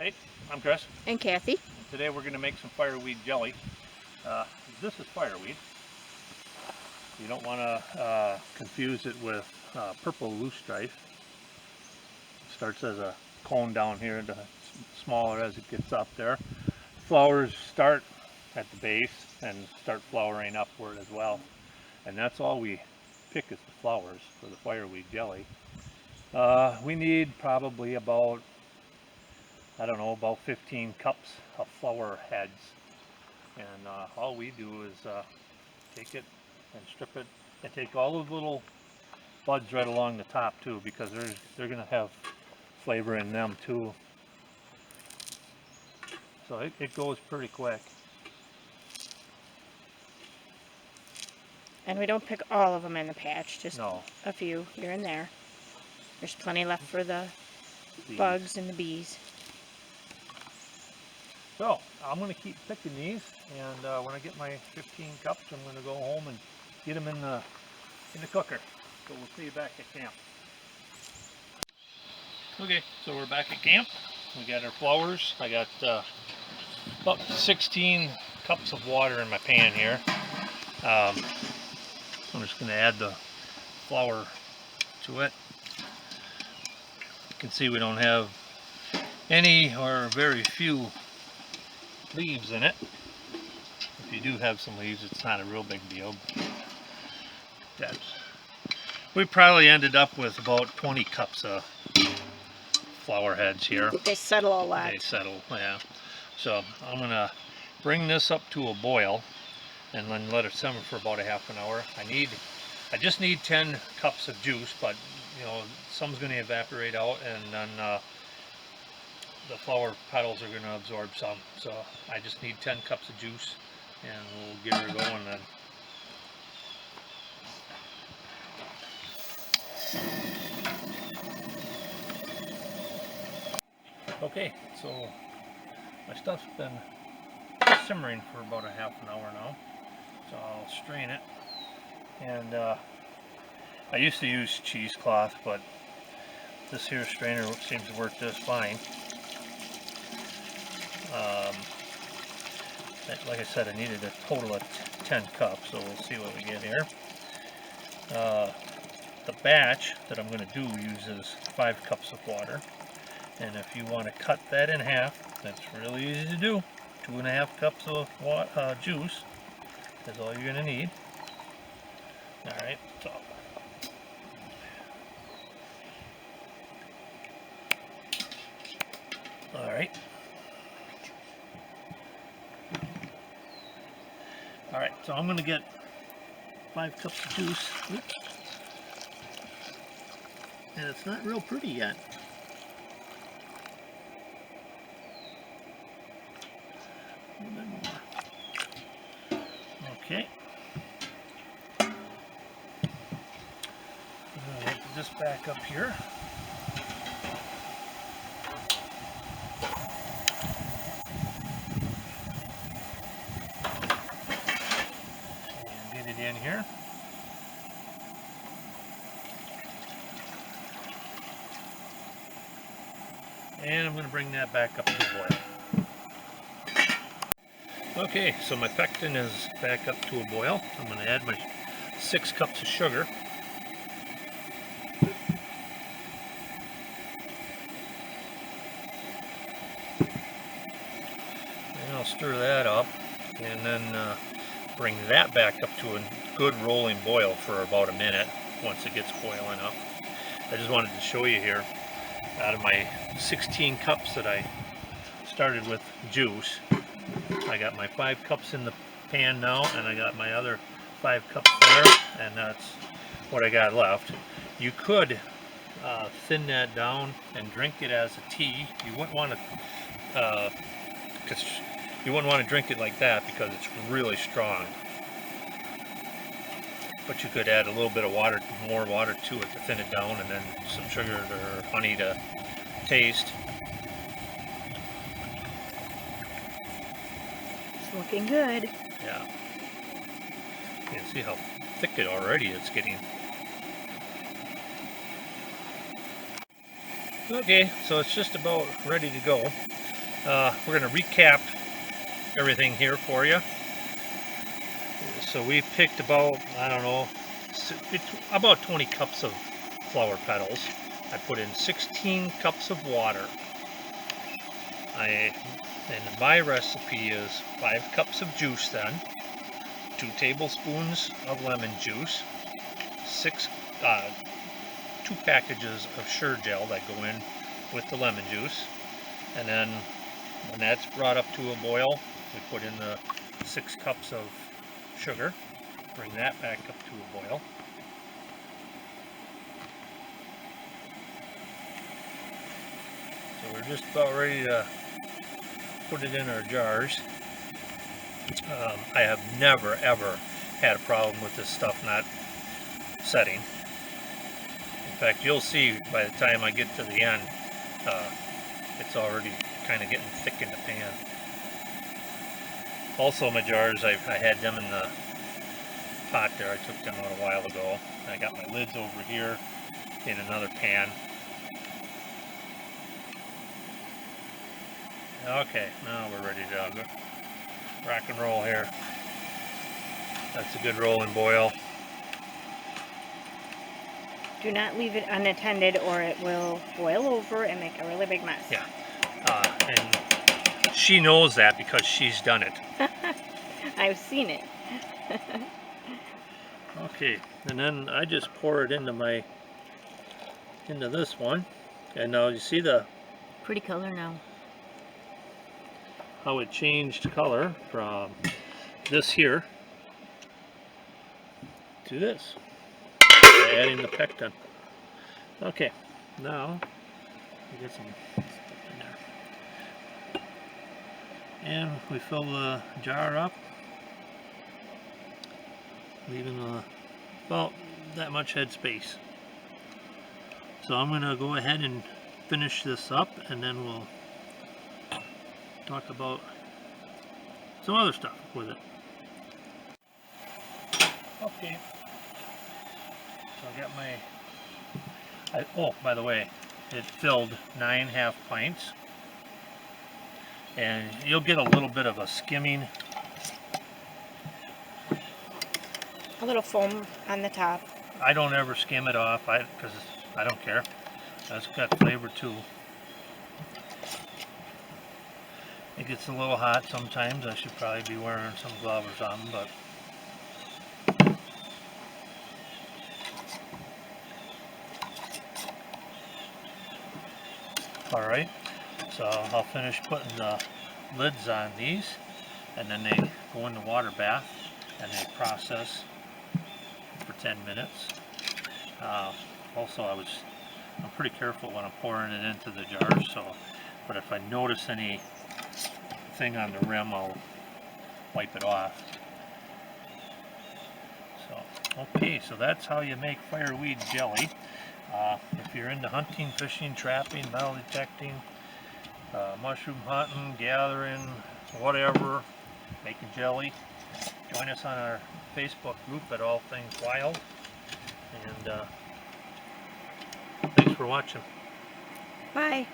Hey, I'm Chris. And Kathy. Today we're going to make some fireweed jelly. This is fireweed. You don't want to confuse it with purple loosestrife. It starts as a cone down here, the smaller as it gets up there. Flowers start at the base and start flowering upward as well. And that's all we pick is the flowers for the fireweed jelly. We need probably about, I don't know, about 15 cups of flower heads. And all we do is take it and strip it and take all the little buds right along the top too, because they're going to have flavor in them too. So it goes pretty quick. And we don't pick all of them in the patch, just No. a few here and there. There's plenty left for the Bees. bugs and the bees. So I'm going to keep picking these, and when I get my 15 cups, I'm going to go home and get them in the cooker. So we'll see you back at camp. Okay, so we're back at camp. We got our flowers. I got about 16 cups of water in my pan here. I'm just going to add the flour to it. You can see we don't have any or very few leaves in it. If you do have some leaves, it's not a real big deal. We probably ended up with about 20 cups of flower heads here. They settle a lot. They settle, yeah. So I'm going to bring this up to a boil and then let it simmer for about a half an hour. I just need 10 cups of juice, but you know, some's going to evaporate out, and then the flower petals are going to absorb some. So I just need 10 cups of juice, and we'll get her going then. Okay, so my stuff's been simmering for about a half an hour now, so I'll strain it. And I used to use cheesecloth, but this here strainer seems to work just fine. Like I said, I needed a total of 10 cups, so we'll see what we get here. The batch that I'm going to do uses 5 cups of water. And if you want to cut that in half, that's really easy to do. 2.5 cups of juice is all you're going to need. Alright, so alright. Alright, so I'm going to get 5 cups of juice. Oops. And it's not real pretty yet. A little bit more. Okay. I'm going to put this back up here. And get it in here. And I'm going to bring that back up to boil. Okay, so my pectin is back up to a boil. I'm going to add my 6 cups of sugar. And I'll stir that up, and then bring that back up to a good rolling boil for about a minute once it gets boiling up. I just wanted to show you here, out of my 16 cups that I started with juice, I got my 5 cups in the pan now, and I got my other 5 cups there, and that's what I got left. You could thin that down and drink it as a tea. You wouldn't want to drink it like that because it's really strong. But you could add a little bit of water, more water to it to thin it down, and then some sugar or honey to taste. Looking good. Yeah. You can see how thick it already it's getting. Okay, so it's just about ready to go. we're going to recap everything here for you. So we picked about, I don't know, about 20 cups of flower petals. I put in 16 cups of water. And my recipe is 5 cups of juice then, 2 tablespoons of lemon juice, 2 packages of Sure Gel that go in with the lemon juice, and then when that's brought up to a boil, we put in the 6 cups of sugar, bring that back up to a boil. So we're just about ready to put it in our jars. I have never ever had a problem with this stuff not setting. In fact, you'll see by the time I get to the end, it's already kind of getting thick in the pan. Also, my jars, I had them in the pot there. I took them out a while ago. I got my lids over here in another pan. Okay, now we're ready to go. Rock and roll here. That's a good rolling boil. Do not leave it unattended or it will boil over and make a really big mess. Yeah, and she knows that because she's done it. I've seen it. Okay, and then I just pour it into this one, and now you see Pretty color now. how it changed color from this here to this, adding the pectin. Okay, now we get some stuff in there, and we fill the jar up, leaving about that much head space. So I'm going to go ahead and finish this up, and then we'll talk about some other stuff with it. Okay, so I got my, oh, by the way, it filled 9.5 pints, and you'll get a little bit of a skimming. A little foam on the top. I don't ever skim it off, because I don't care. It's got flavor too. It gets a little hot sometimes. I should probably be wearing some gloves or something, but alright, so I'll finish putting the lids on these, and then they go in the water bath and they process for 10 minutes. Also, I'm pretty careful when I'm pouring it into the jar, but if I notice anything on the rim, I'll wipe it off. So, okay, so that's how you make fireweed jelly. If you're into hunting, fishing, trapping, metal detecting, mushroom hunting, gathering, whatever, making jelly, join us on our Facebook group at All Things Wild. And thanks for watching. Bye.